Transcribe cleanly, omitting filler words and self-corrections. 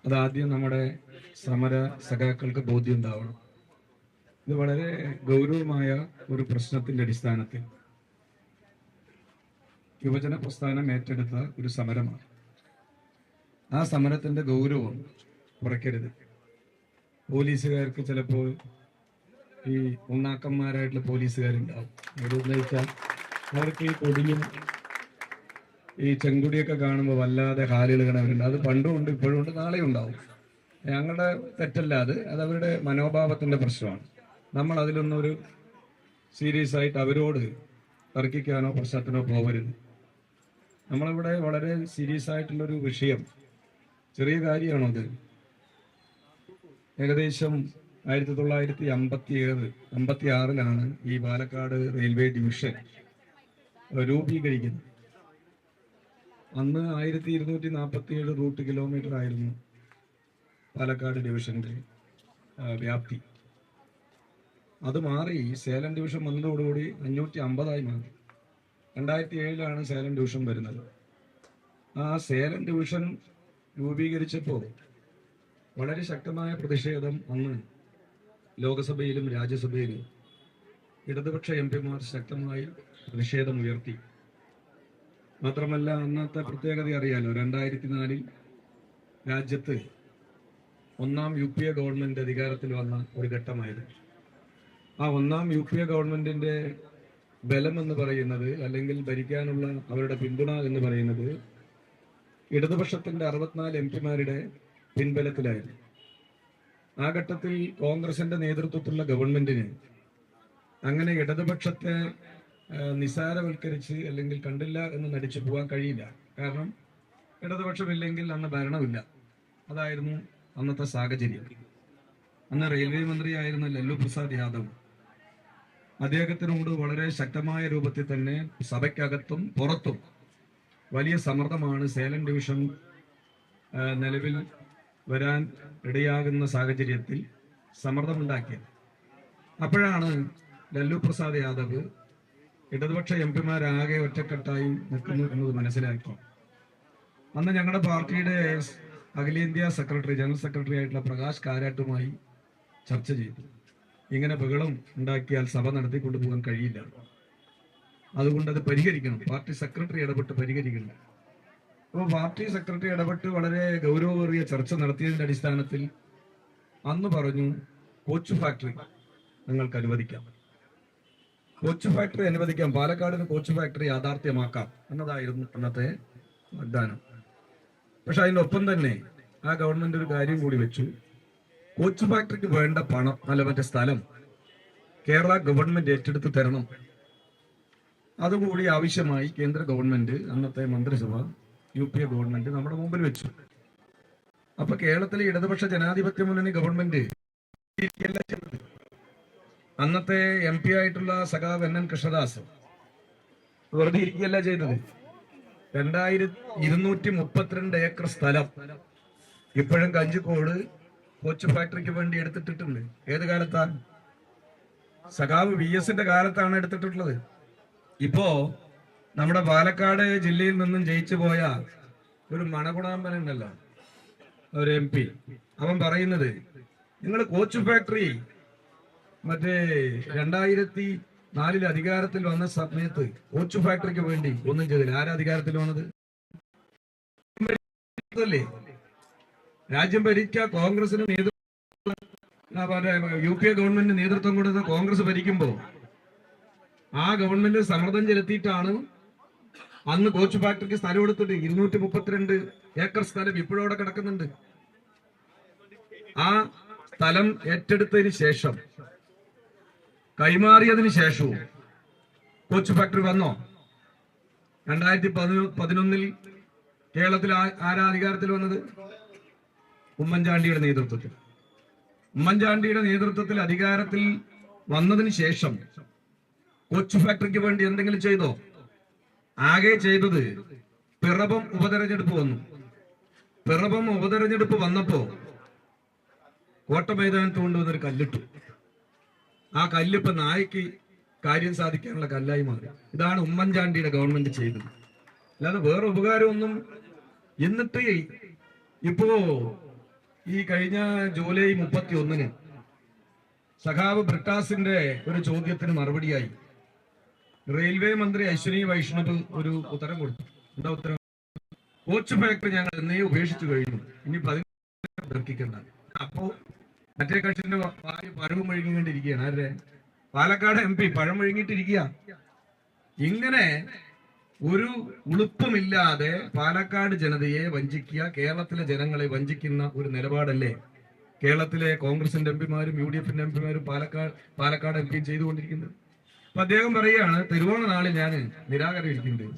അതാദ്യം നമ്മുടെ സമര സഖാക്കൾക്ക് ബോധ്യം ഉണ്ടാവണം. ഇത് വളരെ ഗൗരവമായ ഒരു പ്രശ്നത്തിന്റെ അടിസ്ഥാനത്തിൽ യുവജന പ്രസ്ഥാനം ഏറ്റെടുത്ത ഒരു സമരമാണ്. ആ സമരത്തിന്റെ ഗൗരവം കുറയ്ക്കരുത്. പോലീസുകാർക്ക് ചിലപ്പോൾ ഈ ഉണ്ണാക്കന്മാരായിട്ടുള്ള പോലീസുകാരുണ്ടാവും. എവിടെയെന്ന് വെച്ചാൽ അവർക്ക് ഈ കൊടിയും ഈ ചെങ്കുടിയൊക്കെ കാണുമ്പോൾ വല്ലാതെ കാലുകളവരുണ്ട്. അത് പണ്ടും ഉണ്ട്, ഇപ്പോഴും ഉണ്ട്, നാളെയും ഉണ്ടാവും. ഞങ്ങളുടെ തെറ്റല്ല അത് അവരുടെ മനോഭാവത്തിന്റെ പ്രശ്നമാണ്. നമ്മൾ അതിലൊന്നും ഒരു സീരിയസ് ആയിട്ട് അവരോട് തർക്കിക്കാനോ പ്രശ്നത്തിനോ പോകരുത്. നമ്മളിവിടെ വളരെ സീരിയസ് ആയിട്ടുള്ളൊരു വിഷയം, ചെറിയ കാര്യമാണോ അത്? ഏകദേശം 1956 ഈ പാലക്കാട് റെയിൽവേ ഡിവിഷൻ രൂപീകരിക്കുന്നത്. അന്ന് 1247 റൂട്ട് കിലോമീറ്റർ ആയിരുന്നു പാലക്കാട് ഡിവിഷന്റെ വ്യാപ്തി. അത് മാറി സേലം ഡിവിഷൻ വന്നതോടുകൂടി 550 മാറി. 2007 സേലം ഡിവിഷൻ വരുന്നത്. ആ സേലം ഡിവിഷൻ രൂപീകരിച്ചപ്പോൾ വളരെ ശക്തമായ പ്രതിഷേധം അന്ന് ലോകസഭയിലും രാജ്യസഭയിലും ഇടതുപക്ഷ എംപിമാർ ശക്തമായി പ്രതിഷേധം ഉയർത്തി. മാത്രമല്ല, അന്നത്തെ പ്രത്യേകത അറിയാലോ, 2004 രാജ്യത്ത് ഒന്നാം UPA ഗവൺമെന്റ് അധികാരത്തിൽ വന്ന ഒരു ഘട്ടമായിരുന്നു. ആ ഒന്നാം UPA ഗവൺമെന്റിന്റെ ബലം എന്ന് പറയുന്നത്, അല്ലെങ്കിൽ ഭരിക്കാനുള്ള അവരുടെ പിന്തുണ എന്ന് പറയുന്നത്, ഇടതുപക്ഷത്തിന്റെ 64 എംപിമാരുടെ പിൻബലത്തിലായിരുന്നു. ആ ഘട്ടത്തിൽ കോൺഗ്രസിന്റെ നേതൃത്വത്തിലുള്ള ഗവൺമെന്റിന് അങ്ങനെ ഇടതുപക്ഷത്തെ നിസാരവൽക്കരിച്ച് അല്ലെങ്കിൽ കണ്ടില്ല എന്ന് നടിച്ചു പോകാൻ കഴിയില്ല. കാരണം ഇടതുപക്ഷമില്ലെങ്കിൽ അന്ന് ഭരണമില്ല. അതായിരുന്നു അന്നത്തെ സാഹചര്യം. അന്ന് റെയിൽവേ മന്ത്രിയായിരുന്ന ലല്ലു പ്രസാദ് യാദവ്, അദ്ദേഹത്തിനോട് വളരെ ശക്തമായ രൂപത്തിൽ തന്നെ സഭയ്ക്കകത്തും പുറത്തും വലിയ സമ്മർദ്ദമാണ് സേലം ഡിവിഷൻ നിലവിൽ വരാൻ ഇടയാകുന്ന സാഹചര്യത്തിൽ സമ്മർദ്ദമുണ്ടാക്കിയത്. അപ്പോഴാണ് ലല്ലു പ്രസാദ് യാദവ് ഇടതുപക്ഷ എംപിമാരാകെ ഒറ്റക്കെട്ടായി നിൽക്കുന്നു എന്നത് മനസ്സിലാക്കി. അന്ന് ഞങ്ങളുടെ പാർട്ടിയുടെ അഖിലേന്ത്യാ സെക്രട്ടറി, ജനറൽ സെക്രട്ടറി ആയിട്ടുള്ള പ്രകാശ് കാരാട്ടുമായി ചർച്ച ചെയ്തു. ഇങ്ങനെ ബഹളം ഉണ്ടാക്കിയാൽ സഭ നടത്തിക്കൊണ്ടുപോകാൻ കഴിയില്ല, അതുകൊണ്ട് അത് പരിഹരിക്കണം, പാർട്ടി സെക്രട്ടറി ഇടപെട്ട് പരിഹരിക്കണം. അപ്പോൾ പാർട്ടി സെക്രട്ടറി ഇടപെട്ട് വളരെ ഗൗരവമേറിയ ചർച്ച നടത്തിയതിന്റെ അടിസ്ഥാനത്തിൽ അന്ന് പറഞ്ഞു, കോച്ച് ഫാക്ടറി നിങ്ങൾക്ക് അനുവദിക്കാം, കോച്ച് ഫാക്ടറി അനുവദിക്കാം, പാലക്കാടിന് കോച്ച് ഫാക്ടറി യാഥാർത്ഥ്യമാക്കാം എന്നതായിരുന്നു അന്നത്തെ വാഗ്ദാനം. പക്ഷെ അതിനൊപ്പം തന്നെ ആ ഗവൺമെന്റ് ഒരു കാര്യം കൂടി വെച്ചു. കോച്ച് ഫാക്ടറിക്ക് വേണ്ട പണം, അല്ല മറ്റേ സ്ഥലം കേരള ഗവൺമെന്റ് ഏറ്റെടുത്ത് തരണം. അതുകൂടി ആവശ്യമായി കേന്ദ്ര ഗവൺമെന്റ്, അന്നത്തെ മന്ത്രിസഭ, UPA ഗവൺമെന്റ് നമ്മുടെ മുമ്പിൽ വെച്ചു. അപ്പൊ കേരളത്തിലെ ഇടതുപക്ഷ ജനാധിപത്യ മുന്നണി ഗവൺമെന്റ് അന്നത്തെ MP ആയിട്ടുള്ള സഖാവ് NN കൃഷ്ണദാസ് വെറുതെ ഇരിക്കുകയല്ല ചെയ്തത്. 2232 ഏക്കർ സ്ഥലം ഇപ്പോഴും കഞ്ചിക്കോട് കോച്ച് ഫാക്ടറിക്ക് വേണ്ടി എടുത്തിട്ടിട്ടുണ്ട്. ഏത് കാലത്താണ്? സഖാവ് VSന്റെ കാലത്താണ് എടുത്തിട്ടുള്ളത്. ഇപ്പോ നമ്മുടെ പാലക്കാട് ജില്ലയിൽ നിന്നും ജയിച്ചു പോയ ഒരു മണകുണാമ്പൻ ഉണ്ടല്ലോ, ഒരു MP, അവൻ പറയുന്നത്, നിങ്ങൾ കോച്ച് ഫാക്ടറി മറ്റേ 2004 അധികാരത്തിൽ വന്ന സമയത്ത് കോച്ച് ഫാക്ടറിക്ക് വേണ്ടി ഒന്നും ചെയ്തില്ല. ആരാ അധികാരത്തിൽ വന്നത്? രാജ്യം ഭരിച്ച കോൺഗ്രസിന് നേതൃത്വം, UPA ഗവൺമെന്റിന് നേതൃത്വം കൊടുത്ത കോൺഗ്രസ് ഭരിക്കുമ്പോ ആ ഗവൺമെന്റ് സമ്മർദ്ദം ചെലുത്തിയിട്ടാണ് അന്ന് കോച്ച് ഫാക്ടറിക്ക് സ്ഥലം എടുത്തിട്ട് 232 ഏക്കർ സ്ഥലം ഇപ്പോഴും അവിടെ കിടക്കുന്നുണ്ട്. ആ സ്ഥലം ഏറ്റെടുത്തതിന് ശേഷം, കൈമാറിയതിന് ശേഷവും കോച്ച് ഫാക്ടറി വന്നോ? 2011 കേരളത്തിൽ ആരാ അധികാരത്തിൽ വന്നത്? ഉമ്മൻചാണ്ടിയുടെ നേതൃത്വത്തിൽ. ഉമ്മൻചാണ്ടിയുടെ നേതൃത്വത്തിൽ അധികാരത്തിൽ വന്നതിന് ശേഷം കോച്ച് ഫാക്ടറിക്ക് വേണ്ടി എന്തെങ്കിലും ചെയ്തോ? ആകെ ചെയ്തത് പിറവം ഉപതെരഞ്ഞെടുപ്പ് വന്നു. പിറവം ഉപതെരഞ്ഞെടുപ്പ് വന്നപ്പോ കോട്ട മൈതാനത്ത് കൊണ്ടുവന്നൊരു കല്ലിട്ടു. ആ കല്ലിപ്പോ നായ്ക്ക് കാര്യം സാധിക്കാനുള്ള കല്ലായി മാറി. ഇതാണ് ഉമ്മൻചാണ്ടിയുടെ ഗവൺമെന്റ് ചെയ്തത്, അല്ലാതെ വേറെ ഉപകാരമൊന്നും. എന്നിട്ട് ഇപ്പോ ഈ കഴിഞ്ഞ ജൂലൈ 31-ന് സഖാവ് ബ്രിട്ടാസിന്റെ ഒരു ചോദ്യത്തിന് മറുപടിയായി റെയിൽവേ മന്ത്രി അശ്വിനി വൈഷ്ണവ് ഒരു ഉത്തരം കൊടുത്തു. എന്താ ഉത്തരം? കോച്ച് ഫാക്ടറി ഞങ്ങൾ എന്നേ ഉപേക്ഷിച്ചു കഴിഞ്ഞു, ഇനി തർക്കിക്കണ്ട. അപ്പോ മറ്റേ കക്ഷിന്റെ പഴവും ഒഴുകിക്കൊണ്ടിരിക്കുകയാണ്. ആരുടെ? പാലക്കാട് MP പഴം ഒഴുകിയിട്ടിരിക്കുക. ഇങ്ങനെ ഒരു ഉളുപ്പമില്ലാതെ പാലക്കാട് ജനതയെ വഞ്ചിക്കുക, കേരളത്തിലെ ജനങ്ങളെ വഞ്ചിക്കുന്ന ഒരു നിലപാടല്ലേ കേരളത്തിലെ കോൺഗ്രസിന്റെ MP-മാരും UDF-ന്റെ MP-മാരും പാലക്കാട് MP ചെയ്തുകൊണ്ടിരിക്കുന്നത്? അപ്പൊ അദ്ദേഹം പറയുകയാണ്, തിരുവോണ നാളിൽ ഞാൻ നിരാകരണം ഇരിക്കുന്നത്.